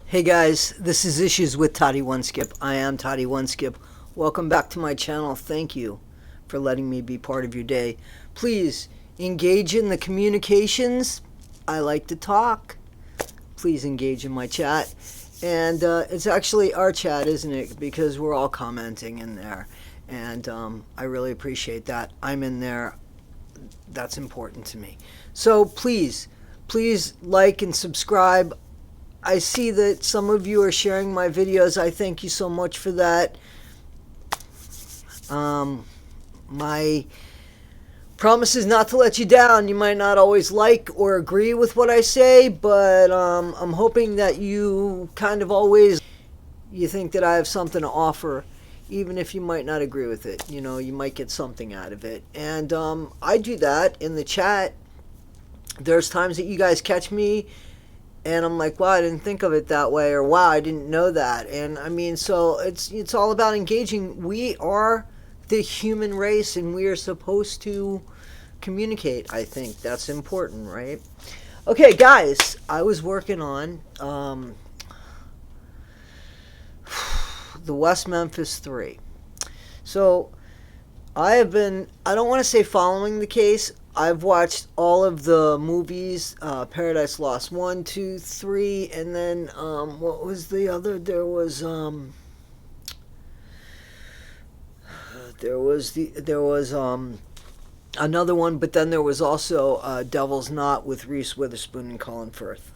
Hey guys, this is Issues with Toddy One Skip. I am Toddy One Skip. Welcome back to my channel. Thank you for letting me be part of your day. Please engage in the communications. I like to talk. Please engage in my chat. And it's actually our chat, isn't it? Because we're all commenting in there. And I really appreciate that. I'm in there. That's important to me. So please like and subscribe. I see that some of you are sharing my videos. I thank you so much for that. My promise is not to let you down. You might not always like or agree with what I say, but I'm hoping that you kind of always, you think that I have something to offer, even if you might not agree with it. You know, you might get something out of it. And I do that in the chat. There's times that you guys catch me and I'm like, wow, I didn't think of it that way, or wow, I didn't know that. And I mean, so it's all about engaging. We are the human race, and we are supposed to communicate. I think that's important, right? Okay, guys, I was working on the West Memphis 3. So I don't want to say following the case. I've watched all of the movies, Paradise Lost 1, 2, 3, and then what was the other? There was another one, but then there was also Devil's Knot with Reese Witherspoon and Colin Firth.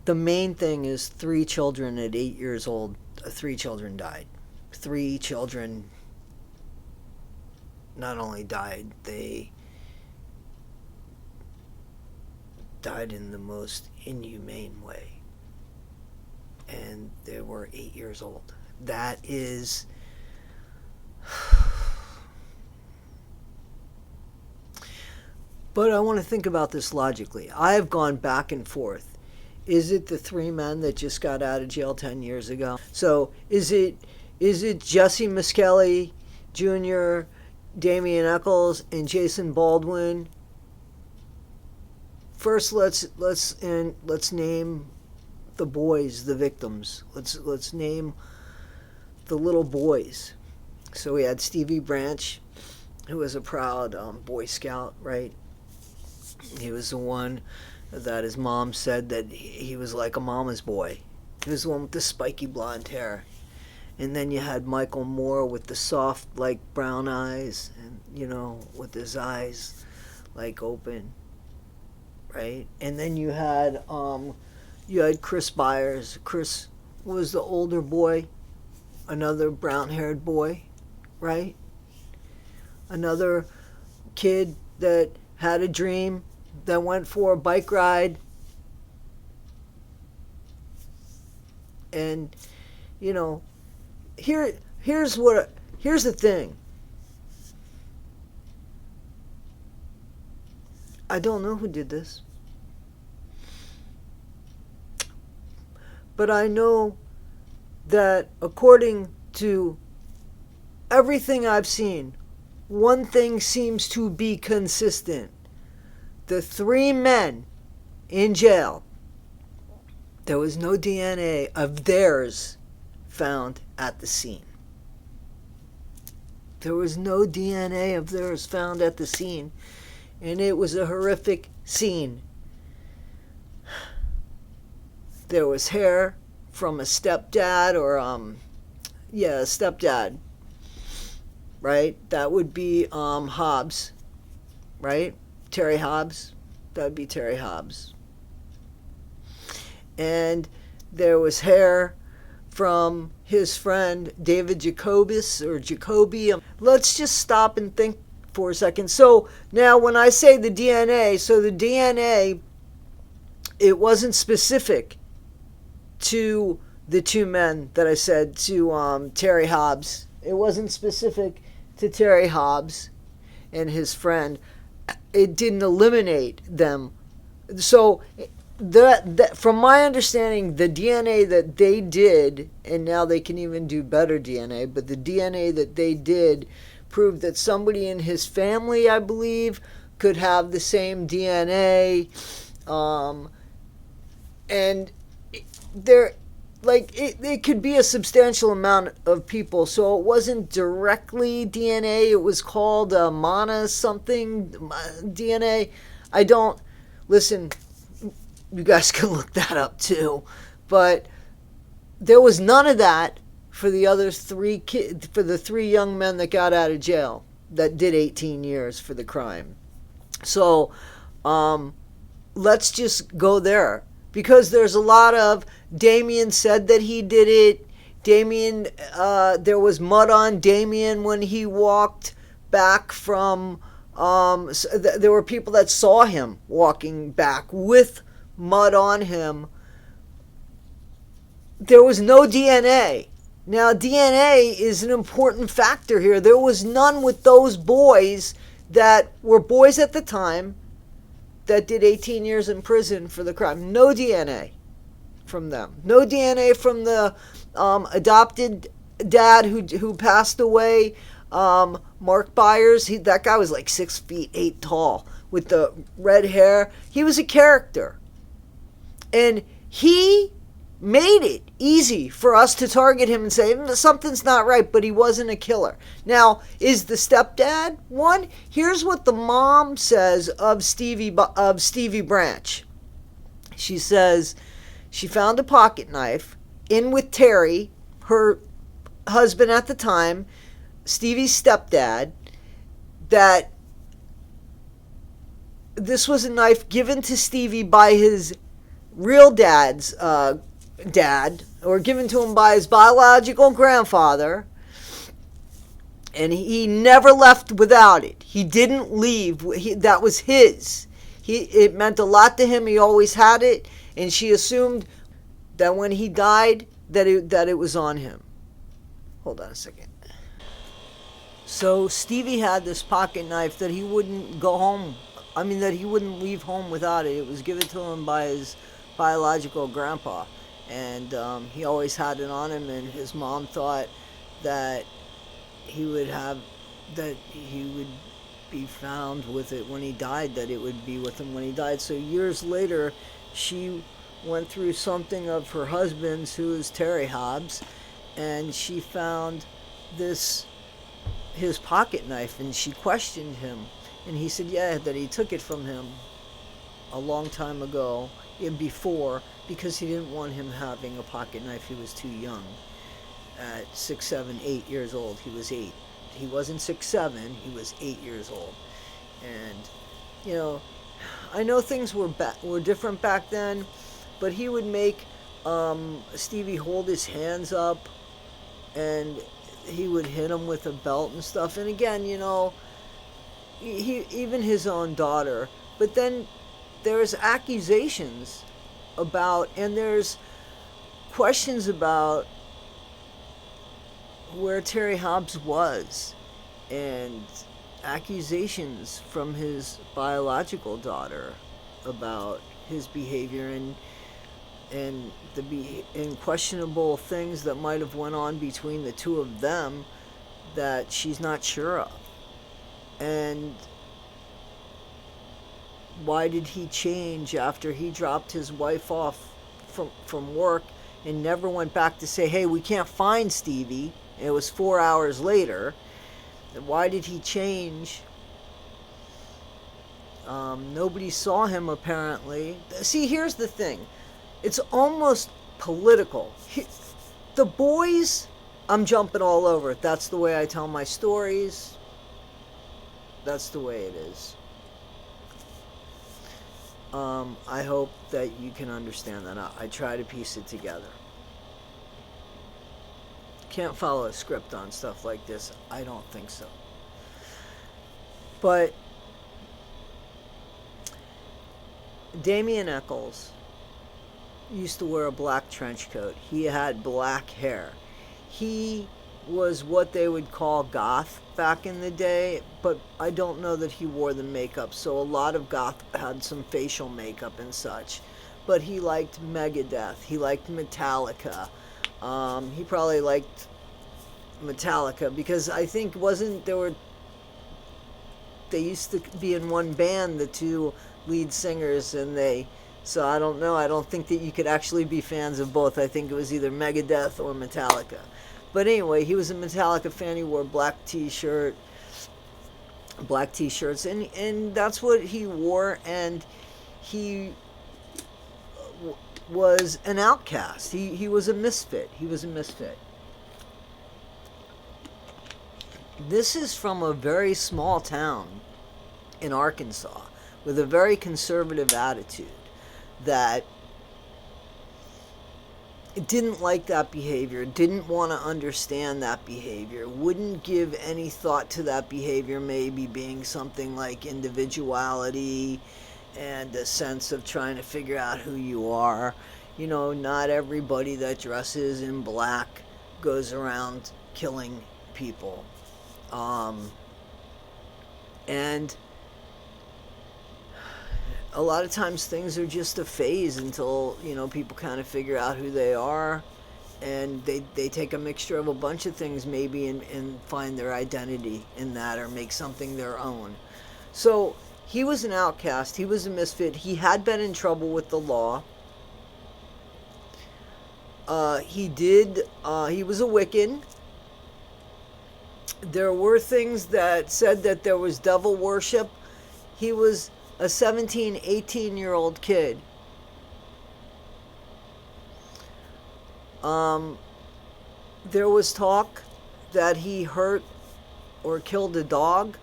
The main thing is 3 children at 8 years old. 3 children died. 3 children not only died, they died in the most inhumane way. And they were 8 years old. That is... But I want to think about this logically. I have gone back and forth. Is it the 3 men that just got out of jail 10 years ago? So is it Jesse Miskelly Jr., Damian Eccles, and Jason Baldwin? First, let's name the boys, the victims. Let's name the little boys. So we had Stevie Branch, who was a proud Boy Scout, right? He was the one that his mom said that he was like a mama's boy. He was the one with the spiky blonde hair. And then you had Michael Moore with the soft, like, brown eyes, and, you know, with his eyes, like, open, right? And then you had Chris Byers. Chris was the older boy, another brown-haired boy, right? Another kid that had a dream, that went for a bike ride, and, you know, here's the thing. I don't know who did this, but I know that according to everything I've seen, one thing seems to be consistent. The 3 men in jail, there was no DNA of theirs found at the scene. There was no DNA of theirs found at the scene, and it was a horrific scene. There was hair from a stepdad, or a stepdad, right? That would be Hobbs, right? Terry Hobbs. That would be Terry Hobbs. And there was hair from his friend David Jacoby. Let's just stop and think for a second. So now when I say the DNA, so the DNA, it wasn't specific to the 2 men that I said, to Terry Hobbs. It wasn't specific to Terry Hobbs and his friend. It didn't eliminate them. So from my understanding, the DNA that they did, and now they can even do better DNA, but the DNA that they did proved that somebody in his family, I believe, could have the same DNA And there, like, it could be a substantial amount of people, so it wasn't directly DNA. It was called mana something DNA. I don't listen. You guys can look that up too, but there was none of that for the other for the three young men that got out of jail that did 18 years for the crime. So let's just go there, because there's a lot of Damien said that he did it. Damien, there was mud on Damien when he walked back from. There were people that saw him walking back with mud on him. There was no DNA. Now, DNA is an important factor here. There was none with those boys that were boys at the time that did 18 years in prison for the crime. No DNA from them. No DNA from the adopted dad who passed away, Mark Byers. That guy was like 6'8" tall with the red hair. He was a character. And he made it easy for us to target him and say something's not right, but he wasn't a killer. Now, is the stepdad one? Here's what the mom says of Stevie Branch. She says she found a pocket knife in with Terry, her husband at the time, Stevie's stepdad, that this was a knife given to Stevie by his real dad's dad, or given to him by his biological grandfather, and he never left without it. He didn't leave. That was his. It meant a lot to him. He always had it, and she assumed that when he died that it was on him. Hold on a second. So Stevie had this pocket knife that he wouldn't go home. That he wouldn't leave home without it. It was given to him by his biological grandpa, and he always had it on him, and his mom thought that he would be found with it when he died, that it would be with him when he died. So years later, she went through something of her husband's, who is Terry Hobbs, and she found his pocket knife, and she questioned him, and he said that he took it from him a long time ago, before, because he didn't want him having a pocket knife. He was too young. At 6, 7, 8 years old, he was 8. He wasn't 6, 7, he was 8 years old. And I know things were different back then, but he would make Stevie hold his hands up, and he would hit him with a belt and stuff. And again, he even his own daughter. But then there's accusations about, and there's questions about where Terry Hobbs was, and accusations from his biological daughter about his behavior and questionable things that might have went on between the two of them that she's not sure of. And why did he change after he dropped his wife off from work and never went back to say, hey, we can't find Stevie? And it was 4 hours later. Why did he change? Nobody saw him, apparently. See, here's the thing. It's almost political. The boys, I'm jumping all over it. That's the way I tell my stories. That's the way it is. I hope that you can understand that. I try to piece it together. Can't follow a script on stuff like this. I don't think so. But Damien Eccles used to wear a black trench coat. He had black hair. He was what they would call goth back in the day, but I don't know that he wore the makeup, so a lot of goth had some facial makeup and such. But he liked Megadeth. He liked Metallica. He probably liked Metallica because I think they used to be in one band, the two lead singers, so I don't know. I don't think that you could actually be fans of both. I think it was either Megadeth or Metallica. But anyway, he was a Metallica fan. He wore black t-shirts, and that's what he wore. And he was an outcast. He was a misfit. This is from a very small town in Arkansas with a very conservative attitude that didn't like that behavior, didn't want to understand that behavior, wouldn't give any thought to that behavior maybe being something like individuality and a sense of trying to figure out who you are. You know, not everybody that dresses in black goes around killing people. And a lot of times things are just a phase until, you know, people kind of figure out who they are, and they take a mixture of a bunch of things maybe and find their identity in that or make something their own. So he was an outcast. He was a misfit. He had been in trouble with the law. He was a Wiccan. There were things that said that there was devil worship. He was a 17, 18-year-old kid. There was talk that he hurt or killed a dog.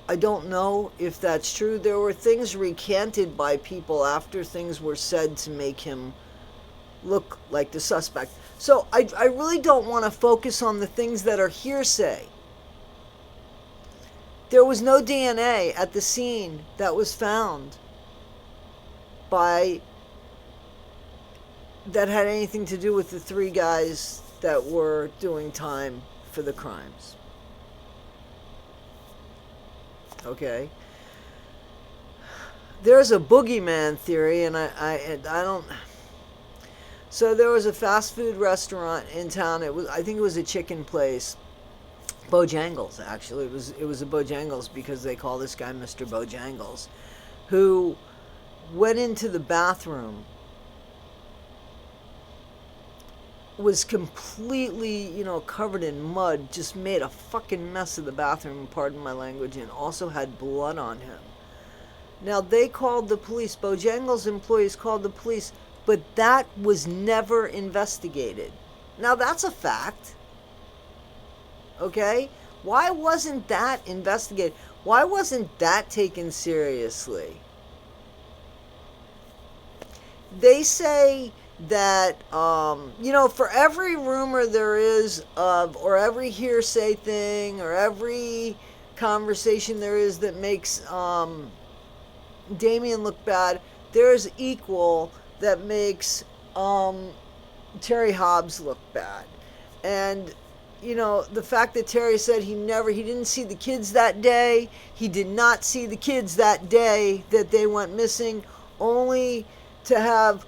I don't know if that's true. There were things recanted by people after things were said to make him look like the suspect. So I really don't want to focus on the things that are hearsay. There was no DNA at the scene that was found that had anything to do with the three guys that were doing time for the crimes. Okay? There's a Bogeyman theory, and I don't... So there was a fast food restaurant in town. I think it was a chicken place. Bojangles, actually. It was a Bojangles because they call this guy Mr. Bojangles, who went into the bathroom, was completely, covered in mud, just made a fucking mess of the bathroom, pardon my language, and also had blood on him. Now, they called the police. Bojangles employees called the police, but that was never investigated. Now, that's a fact. Okay? Why wasn't that investigated? Why wasn't that taken seriously? They say that, for every rumor there is of, or every hearsay thing, or every conversation there is that makes Damien look bad, there's equal that makes Terry Hobbs look bad. And the fact that Terry said he didn't see the kids that day, he did not see the kids that day that they went missing, only to have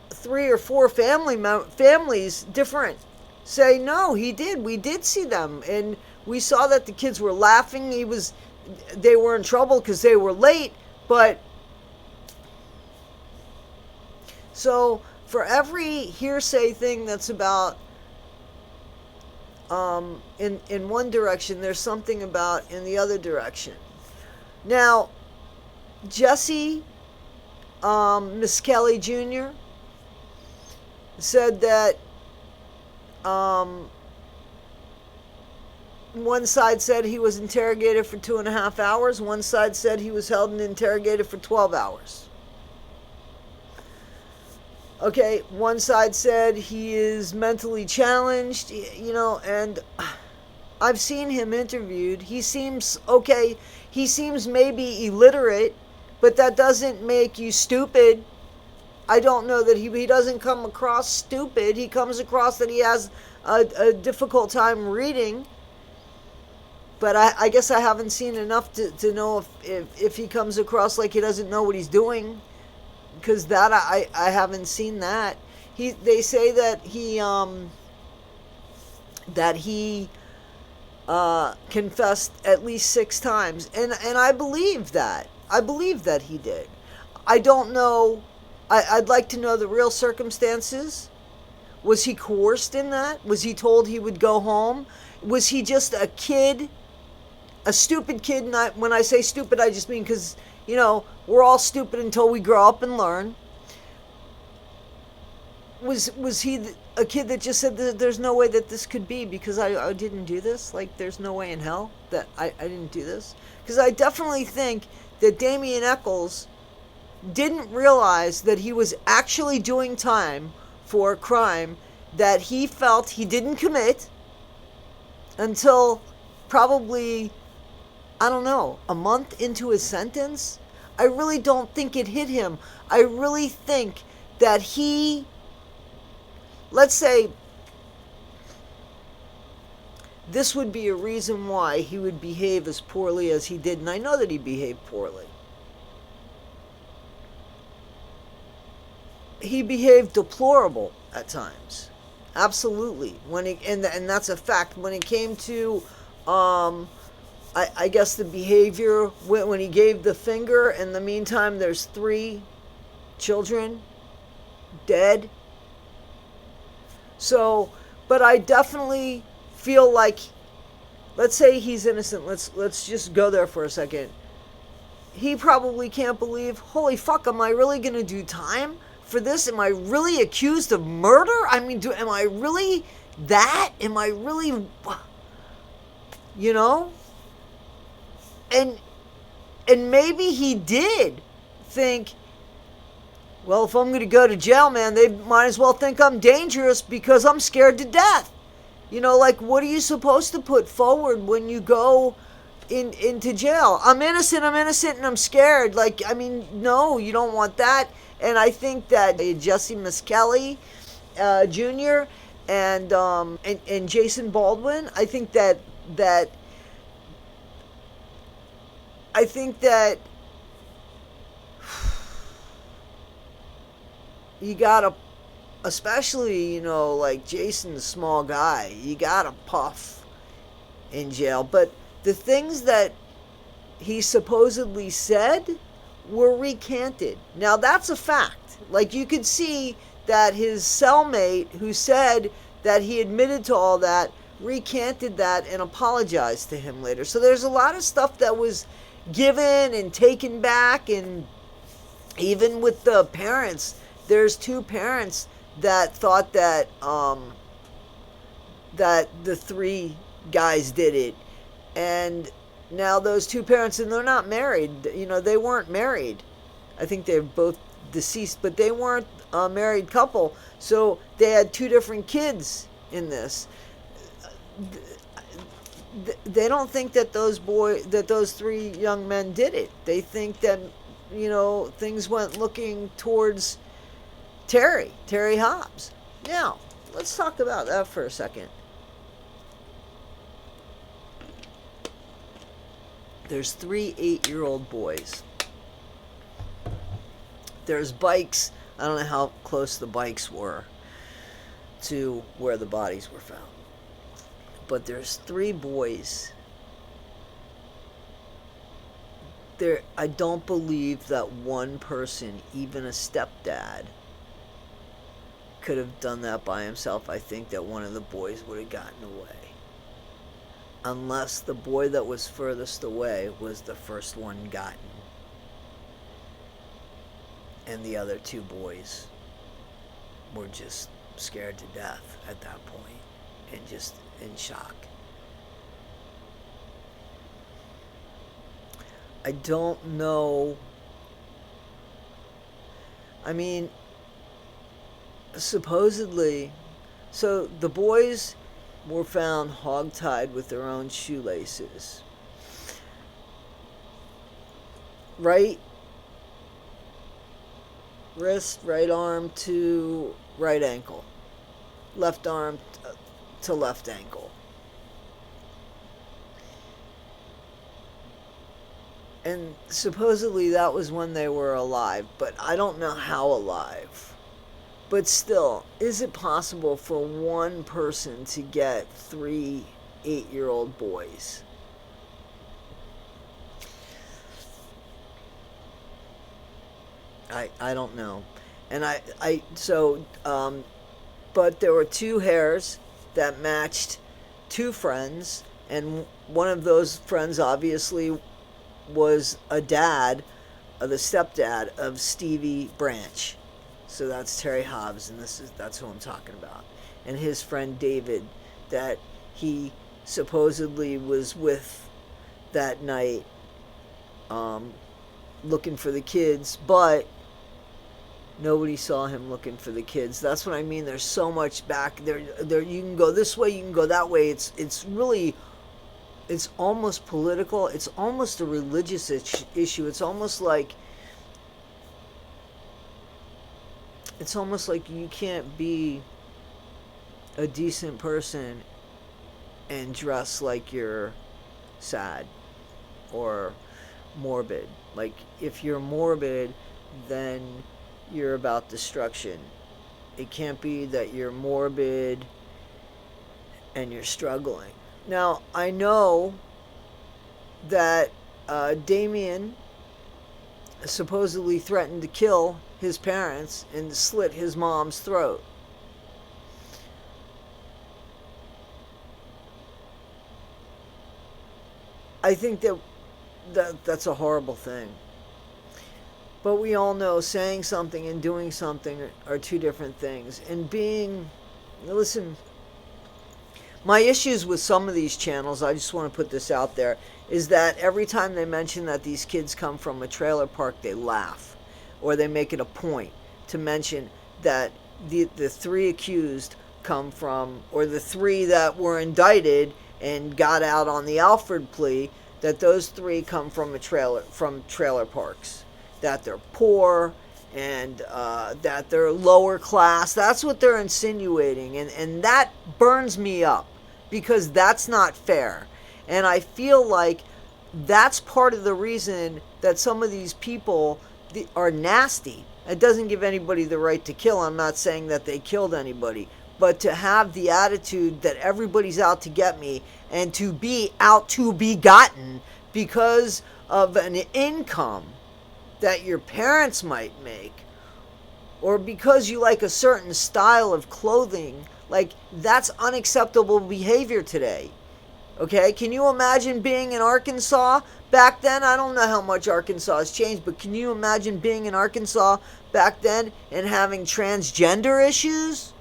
3 or 4 families different say, no, he did. We did see them. And we saw that the kids were laughing. They were in trouble because they were late. But so for every hearsay thing that's about in one direction, there's something about in the other direction. Now, Jesse Miskelly Jr. said that one side said he was interrogated for 2.5 hours. One side said he was held and interrogated for 12 hours. Okay, one side said he is mentally challenged, and I've seen him interviewed. He seems okay. He seems maybe illiterate, but that doesn't make you stupid. I don't know that he doesn't come across stupid. He comes across that he has a difficult time reading. But I guess I haven't seen enough to know if he comes across like he doesn't know what he's doing. Because that I haven't seen that. They say that he confessed at least 6 times, and I believe that. I believe that he did. I don't know. I'd like to know the real circumstances. Was he coerced in that? Was he told he would go home? Was he just a kid, a stupid kid? And when I say stupid, I just mean because, we're all stupid until we grow up and learn. Was he a kid that just said that there's no way that this could be because I didn't do this? Like, there's no way in hell that I didn't do this? Because I definitely think that Damien Eccles didn't realize that he was actually doing time for a crime that he felt he didn't commit until probably, I don't know, a month into his sentence. I really don't think it hit him. I really think that he, let's say, this would be a reason why he would behave as poorly as he did, and I know that he behaved poorly. He behaved deplorable at times, absolutely. And that's a fact. When it came to, I guess the behavior when he gave the finger. In the meantime, there's 3 children dead. So, but I definitely feel like, let's say he's innocent. Let's just go there for a second. He probably can't believe, holy fuck, am I really gonna do time for this? Am I really accused of murder? I mean, am I really that? Am I really, And maybe he did think, well, if I'm going to go to jail, man, they might as well think I'm dangerous because I'm scared to death. Like, what are you supposed to put forward when you go into jail? I'm innocent, and I'm scared. Like, I mean, no, you don't want that. And I think that Jesse Miskelly Jr. and Jason Baldwin, I think that you gotta, especially, like Jason's a small guy, you gotta puff in jail. But the things that he supposedly said were recanted. Now that's a fact. Like, you could see that his cellmate, who said that he admitted to all that, recanted that and apologized to him later. So there's a lot of stuff that was given and taken back. And even with the parents, there's 2 parents that thought that that the 3 guys did it. And now those 2 parents, and they're not married, they weren't married. I think they're both deceased, but they weren't a married couple. So they had 2 different kids in this. They don't think that those 3 young men did it. They think that, things went looking towards Terry Hobbs. Now, let's talk about that for a second. There's 3 8-year-old boys. There's bikes. I don't know how close the bikes were to where the bodies were found. But there's 3 boys. I don't believe that one person, even a stepdad, could have done that by himself. I think that one of the boys would have gotten away. Unless the boy that was furthest away was the first one gotten. And the other 2 boys were just scared to death at that point and just in shock. I don't know. I mean, supposedly, so the boys were found hogtied with their own shoelaces. Right wrist, right arm to right ankle. Left arm to left ankle. And supposedly that was when they were alive, but I don't know how alive. But still, is it possible for one person to get 3 8-year-old boys. I don't know. And but there were two hairs that matched two friends, and one of those friends obviously was a dad, the stepdad of Stevie Branch. So that's Terry Hobbs, and that's who I'm talking about. And his friend David, that he supposedly was with that night, looking for the kids, but nobody saw him looking for the kids. That's what I mean. There's so much back there. You can go this way, you can go that way. It's really, it's almost political. It's almost a religious issue. It's almost like you can't be a decent person and dress like you're sad or morbid. Like, if you're morbid, then you're about destruction. It can't be that you're morbid and you're struggling. Now, I know that Damien supposedly threatened to kill his parents and slit his mom's throat. I think that's a horrible thing. But we all know saying something and doing something are two different things. And listen, my issues with some of these channels, I just want to put this out there, is that every time they mention that these kids come from a trailer park, they laugh. Or they make it a point to mention that the three accused come from, or the three that were indicted and got out on the AlfredPlea, that those three come from trailer parks. That they're poor and that they're lower class. That's what they're insinuating. And that burns me up because that's not fair. And I feel like that's part of the reason that some of these people are nasty. It doesn't give anybody the right to kill. I'm not saying that they killed anybody. But to have the attitude that everybody's out to get me and to be out to be gotten because of an income that your parents might make, or because you like a certain style of clothing, like, that's unacceptable behavior today. Okay, can you imagine being in Arkansas back then? I don't know how much Arkansas has changed, but can you imagine being in Arkansas back then and having transgender issues?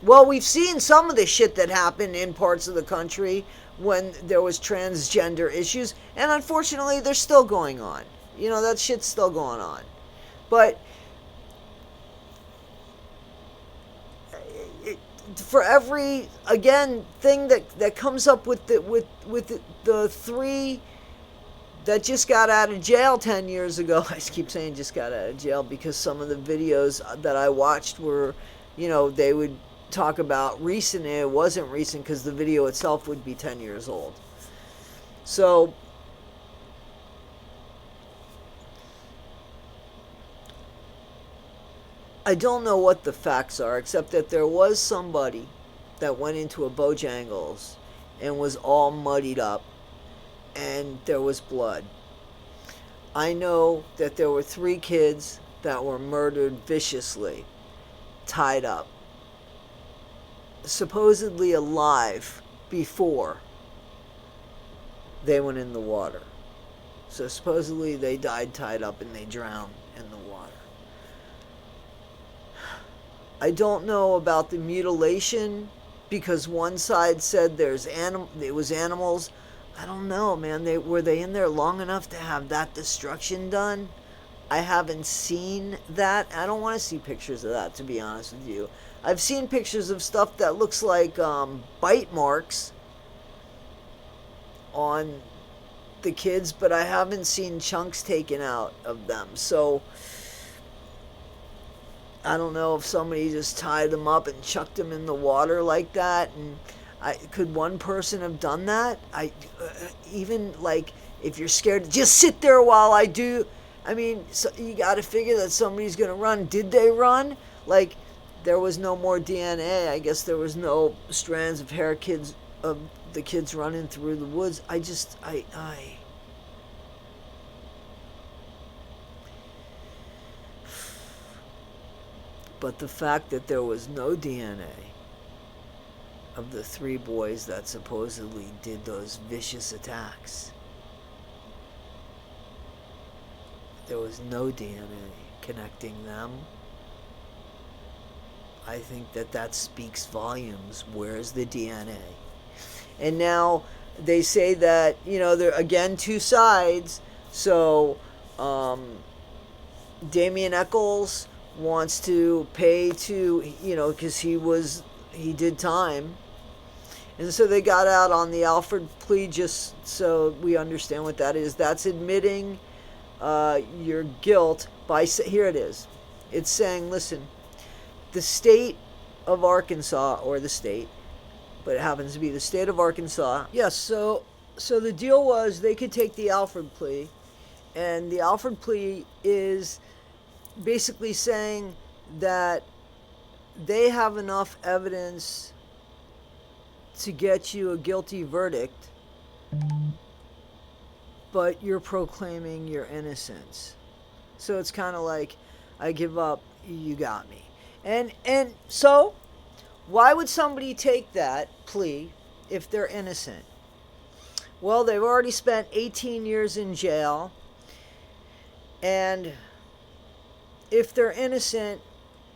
Well, we've seen some of the shit that happened in parts of the country when there was transgender issues, and unfortunately they're still going on. You know, that shit's still going on. But for every, again, thing that comes up with the three that just got out of jail 10 years ago. I keep saying just got out of jail because some of the videos that I watched were, they would talk about recent, and it wasn't recent because the video itself would be 10 years old. So I don't know what the facts are, except that there was somebody that went into a Bojangles and was all muddied up, and there was blood. I know that there were 3 kids that were murdered viciously, tied up, supposedly alive before they went in the water. So supposedly they died tied up and they drowned in the water. I don't know about the mutilation because one side said it was animals. I don't know, man. Were they in there long enough to have that destruction done? I haven't seen that. I don't want to see pictures of that, to be honest with you. I've seen pictures of stuff that looks like bite marks on the kids, but I haven't seen chunks taken out of them. So I don't know if somebody just tied them up and chucked them in the water like that. And could one person have done that? Even like, if you're scared, just sit there while I do. I mean, so you got to figure that somebody's going to run. Did they run? Like, there was no more DNA. I guess there was no strands of hair the kids running through the woods. But the fact that there was no DNA of the 3 boys that supposedly did those vicious attacks, there was no DNA connecting them. I think that speaks volumes. Where's the DNA? And now they say that, there are again 2 sides. So Damien Echols wants to pay to, because he did time. And so they got out on the AlfredPlea, just so we understand what that is. That's admitting your guilt by, here it is. It's saying, listen, the state of Arkansas, or the state, but it happens to be the state of Arkansas. Yes, so the deal was they could take the AlfredPlea, and the AlfredPlea is basically saying that they have enough evidence to get you a guilty verdict, but you're proclaiming your innocence. So it's kind of like, I give up, you got me. And so, why would somebody take that plea if they're innocent? Well, they've already spent 18 years in jail, and if they're innocent,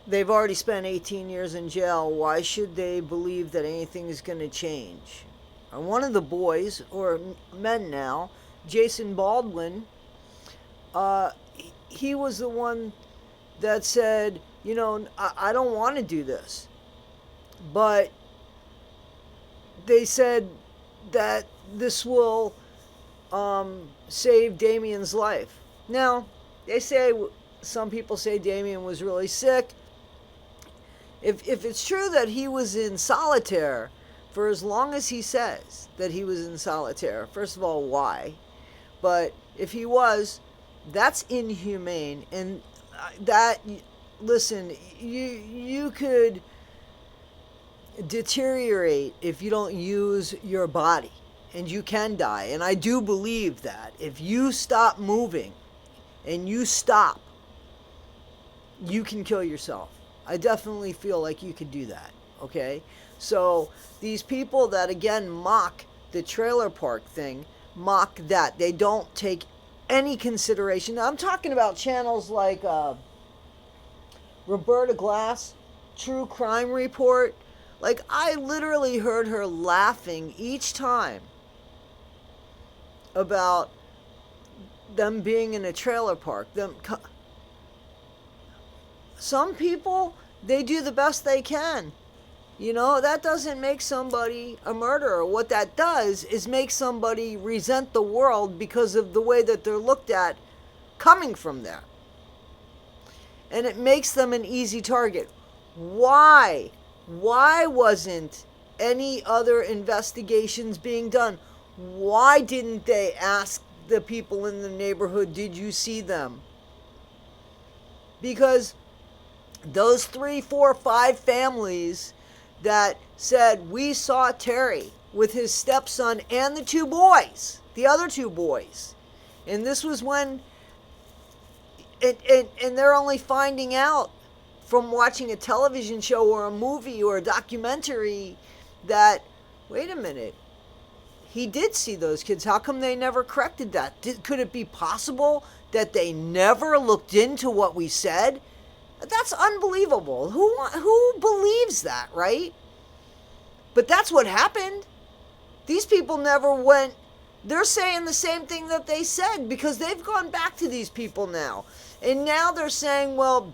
they've already spent 18 years in jail. Why should they believe that anything is going to change? And one of the boys, or men now, Jason Baldwin, he was the one that said, I don't want to do this. But they said that this will save Damien's life. Now, some people say Damien was really sick. If it's true that he was in solitaire for as long as he says that he was in solitaire, first of all, why? But if he was, that's inhumane. And listen, you could deteriorate if you don't use your body, and you can die. And I do believe that if you stop moving and you stop, you can kill yourself. I definitely feel like you could do that, okay? So these people that, again, mock the trailer park thing, mock that. They don't take any consideration. Now, I'm talking about channels like Roberta Glass, True Crime Report. Like, I literally heard her laughing each time about them being in a trailer park. Some people, they do the best they can. That doesn't make somebody a murderer. What that does is make somebody resent the world because of the way that they're looked at coming from there. And it makes them an easy target. Why? Why wasn't any other investigations being done? Why didn't they ask the people in the neighborhood, did you see them? Because those 3, 4, 5 families that said, we saw Terry with his stepson and the 2 boys, the other 2 boys. And this was when, and they're only finding out from watching a television show or a movie or a documentary that, wait a minute, he did see those kids. How come they never corrected that? Could it be possible that they never looked into what we said? That's unbelievable. Who believes that, right? But that's what happened. These people never went. They're saying the same thing that they said because they've gone back to these people now. And now they're saying, well,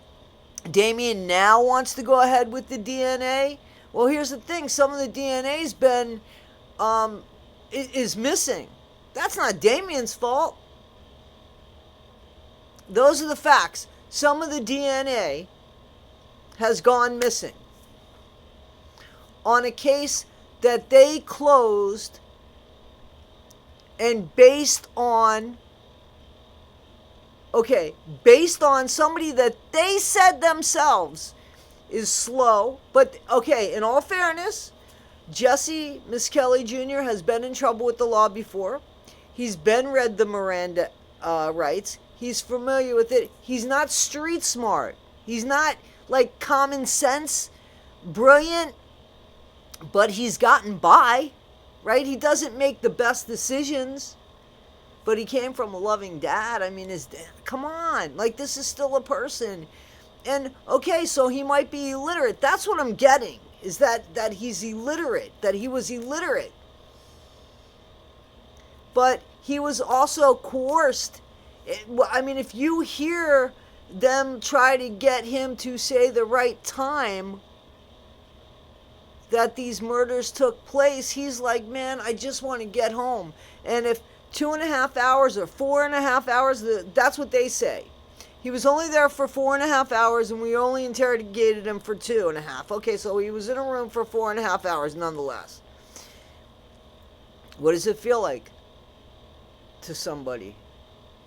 Damien now wants to go ahead with the DNA. Well, here's the thing. Some of the DNA's been, is missing. That's not Damien's fault. Those are the facts. Some of the DNA has gone missing on a case that they closed, and based on somebody that they said themselves is slow. But, okay, in all fairness, Jesse Miskelly Jr. has been in trouble with the law before. He's been read the Miranda rights. He's familiar with it. He's not street smart. He's not like common sense, brilliant, but he's gotten by, right? He doesn't make the best decisions, but he came from a loving dad. I mean, his dad, come on, like this is still a person. And okay, so he might be illiterate. That's what I'm getting, is that he's illiterate, that he was illiterate. But he was also coerced. I mean, if you hear them try to get him to say the right time that these murders took place, he's like, man, I just want to get home. And if 2.5 hours or 4.5 hours, that's what they say. He was only there for 4.5 hours, and we only interrogated him for 2.5. Okay, so he was in a room for 4.5 hours nonetheless. What does it feel like to somebody?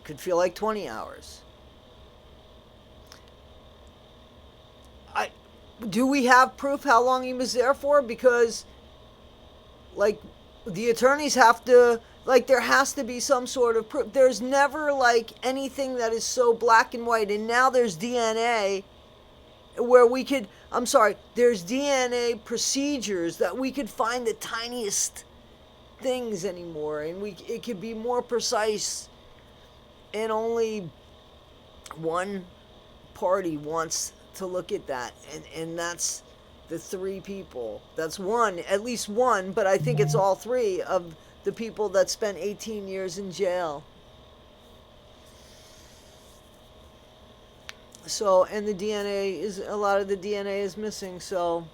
Could feel like 20 hours. Do we have proof how long he was there for? Because, like, the attorneys have to, like, there has to be some sort of proof. There's never, like, anything that is so black and white. And now there's DNA where we could, there's DNA procedures that we could find the tiniest things anymore. And it could be more precise. And only one party wants to look at that, and that's the three people. That's one, at least one, but I think it's all three of the people that spent 18 years in jail. So, and a lot of the DNA is missing, so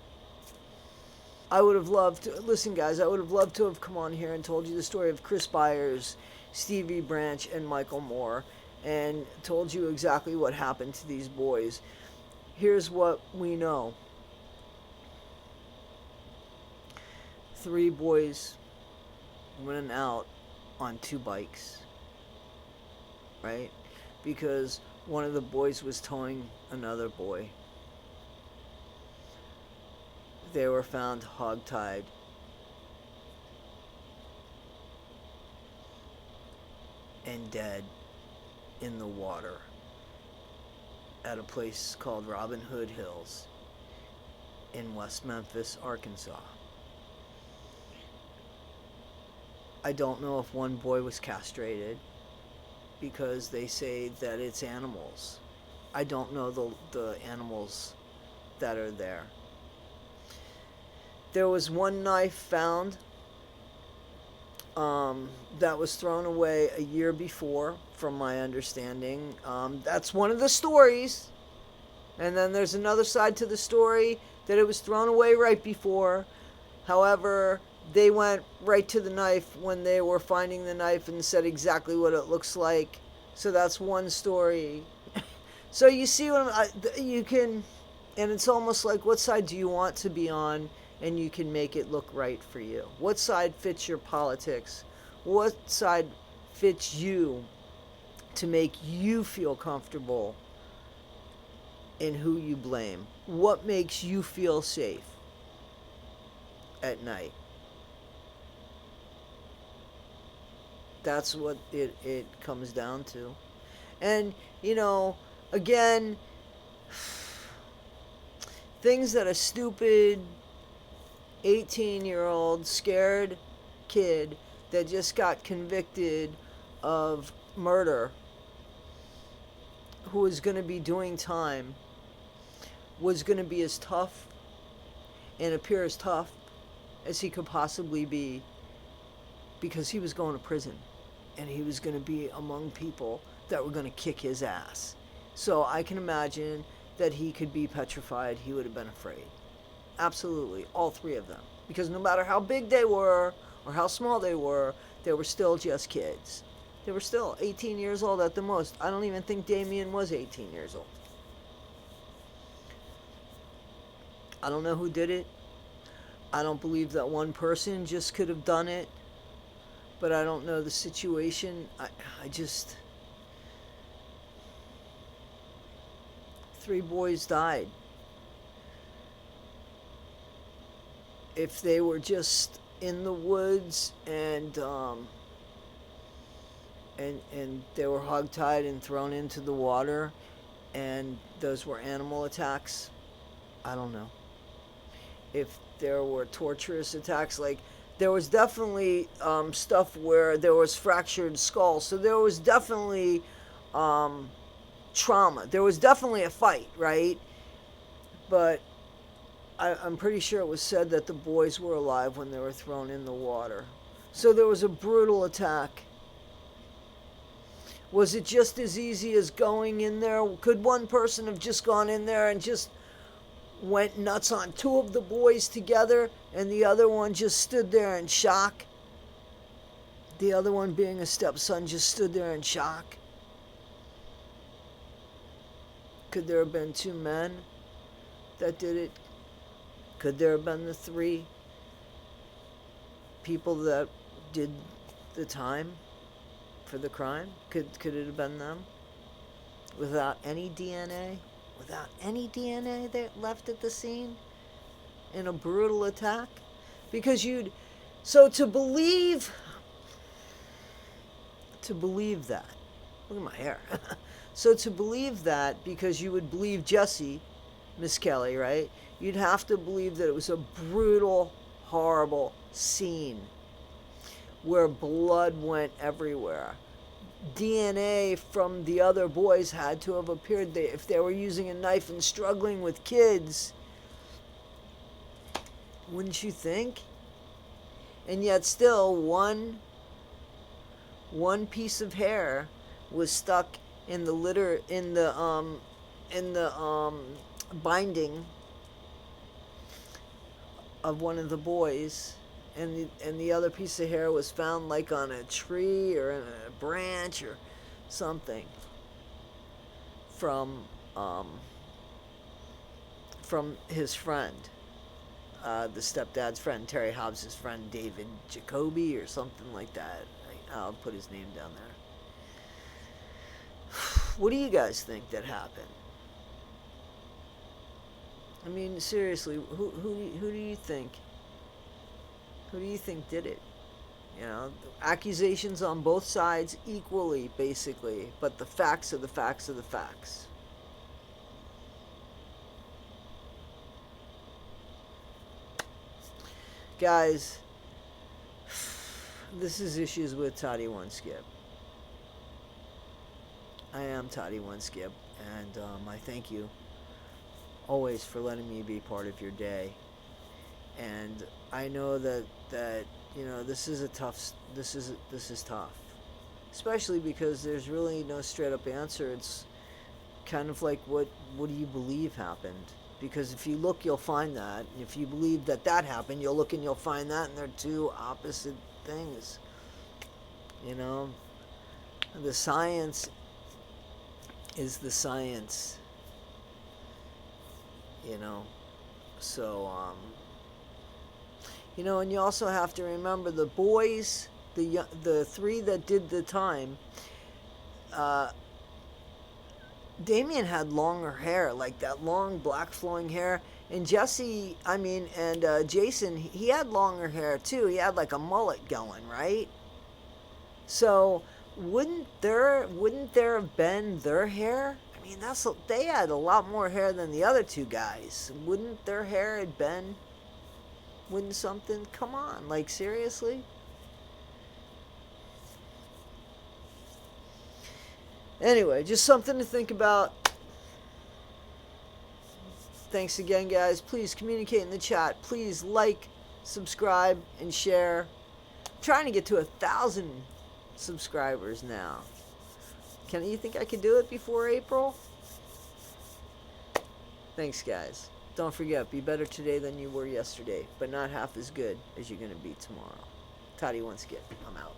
I would have loved to, listen guys, I would have loved to have come on here and told you the story of Chris Byers, Stevie Branch, and Michael Moore, and told you exactly what happened to these boys. Here's what we know. 3 boys went out on 2 bikes, right? Because one of the boys was towing another boy. They were found hogtied. And dead in the water at a place called Robin Hood Hills in West Memphis, Arkansas. I don't know if one boy was castrated because they say that it's animals. I don't know the animals that are there. There was one knife found that was thrown away a year before, from my understanding. That's one of the stories. And then there's another side to the story that it was thrown away right before. However, they went right to the knife when they were finding the knife and said exactly what it looks like. So that's one story. So you see you can, and it's almost like, what side do you want to be on? And you can make it look right for you. What side fits your politics? What side fits you to make you feel comfortable in who you blame? What makes you feel safe at night? That's what it comes down to. And, again, things that a stupid 18-year-old scared kid that just got convicted of murder, who was going to be doing time, was going to be as tough and appear as tough as he could possibly be, because he was going to prison and he was going to be among people that were going to kick his ass. So I can imagine that he could be petrified. He would have been afraid. Absolutely, all 3 of them. Because no matter how big they were or how small they were still just kids. They were still 18 years old at the most. I don't even think Damien was 18 years old. I don't know who did it. I don't believe that one person just could have done it. But I don't know the situation. I just... 3 boys died. if they were just in the woods and they were hogtied and thrown into the water, and those were animal attacks, I don't know. If there were torturous attacks, like there was definitely stuff where there was fractured skulls, so there was definitely trauma. There was definitely a fight, right? But I'm pretty sure it was said that the boys were alive when they were thrown in the water. So there was a brutal attack. Was it just as easy as going in there? Could one person have just gone in there and just went nuts on two of the boys together and the other one just stood there in shock? The other one, being a stepson, just stood there in shock? Could there have been two men that did it? Could there have been the three people that did the time for the crime? Could it have been them? Without any DNA? Without any DNA that left at the scene? In a brutal attack? Because so to believe that, look at my hair. So to believe that, because you would believe Jesse, Miss Kelly, right? You'd have to believe that it was a brutal, horrible scene where blood went everywhere. DNA from the other boys had to have appeared there. If they were using a knife and struggling with kids, wouldn't you think? And yet still one piece of hair was stuck in the litter, in the binding of one of the boys, and the other piece of hair was found like on a tree or in a branch or something from his friend, the stepdad's friend, Terry Hobbs' friend, David Jacoby or something like that. I'll put his name down there. What do you guys think that happened? I mean, seriously, who do you think? Who do you think did it? You know, accusations on both sides equally, basically, but the facts are the facts are the facts. Guys, this is Issues with Toddy One Skip. I am Toddy One Skip, and I thank you always for letting me be part of your day. And I know that you know, this is tough, especially because there's really no straight up answer. It's kind of like what do you believe happened? Because if you look, you'll find that. And if you believe that happened, you'll look and you'll find that, and they're two opposite things. You know, the science is the science. You know, so you know, and you also have to remember the boys, the three that did the time. Damien had longer hair, like that long black flowing hair, and Jesse, and Jason, he had longer hair too. He had like a mullet going, right? So wouldn't there have been their hair? I mean, they had a lot more hair than the other two guys. Wouldn't their hair had been? Wouldn't something? Come on, like seriously? Anyway, just something to think about. Thanks again, guys. Please communicate in the chat. Please like, subscribe, and share. I'm trying to get to 1,000 subscribers now. You think I could do it before April? Thanks, guys. Don't forget, be better today than you were yesterday, but not half as good as you're going to be tomorrow. Toddy One Skip. I'm out.